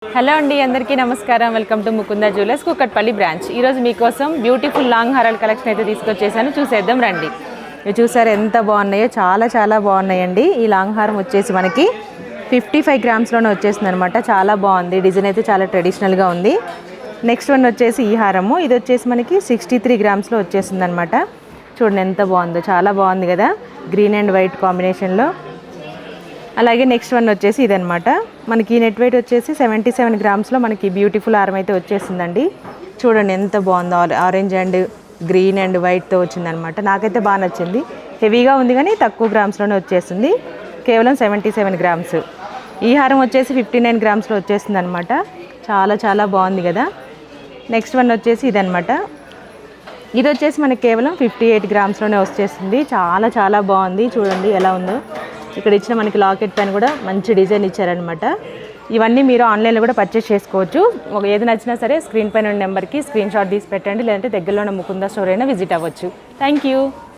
Hello అండి, అందరికీ నమస్కారం. Welcome to Mukunda jewellers Kukatpally branch. ఈరోజు మీకోసం బ్యూటిఫుల్ లాంగ్ హారాల కలెక్షన్ అయితే తీసుకొచ్చేసాను. చూసేద్దాం రండి. ఇవి చూసారు ఎంత బాగున్నాయో, చాలా చాలా బాగున్నాయండి. ఈ లాంగ్ హారం వచ్చేసి మనకి 55 గ్రామ్స్లోనే వచ్చేస్తుంది అనమాట. చాలా బాగుంది. డిజైన్ అయితే చాలా ట్రెడిషనల్గా ఉంది. నెక్స్ట్ వన్ వచ్చేసి ఈ హారము, ఇది వచ్చేసి మనకి 63 గ్రామ్స్లో వచ్చేస్తుంది అనమాట. చూడండి ఎంత బాగుందో, చాలా బాగుంది కదా, గ్రీన్ అండ్ వైట్ కాంబినేషన్లో. అలాగే నెక్స్ట్ వన్ వచ్చేసి ఇదనమాట. మనకి నెట్ వెయిట్ వచ్చేసి 77 గ్రామ్స్లో మనకి బ్యూటిఫుల్ హారం అయితే వచ్చేసిందండి. చూడండి ఎంత బాగుందో, ఆరెంజ్ అండ్ గ్రీన్ అండ్ వైట్తో వచ్చిందనమాట. నాకైతే బాగా నచ్చింది. హెవీగా ఉంది కానీ తక్కువ గ్రామ్స్లోనే వచ్చేసింది, కేవలం 77 గ్రామ్స్. ఈ హారం వచ్చేసి 59 గ్రామ్స్లో వచ్చేసింది అనమాట. చాలా చాలా బాగుంది కదా. నెక్స్ట్ వన్ వచ్చేసి ఇదనమాట. ఇది వచ్చేసి మనకి కేవలం 58 గ్రామ్స్లోనే వచ్చేసింది. చాలా చాలా బాగుంది. చూడండి ఎలా ఉందో. ఇక్కడ ఇచ్చిన మనకి లాకెట్ పైన కూడా మంచి డిజైన్ ఇచ్చారనమాట. ఇవన్నీ మీరు ఆన్లైన్లో కూడా పర్చేస్ చేసుకోవచ్చు. ఏది నచ్చినా సరే స్క్రీన్ పైన ఉన్న నెంబర్కి స్క్రీన్ షాట్ తీసి పెట్టండి, లేదంటే దగ్గరలో ఉన్న ముకుంద స్టోర్ అయినా విజిట్ అవ్వచ్చు. Thank you.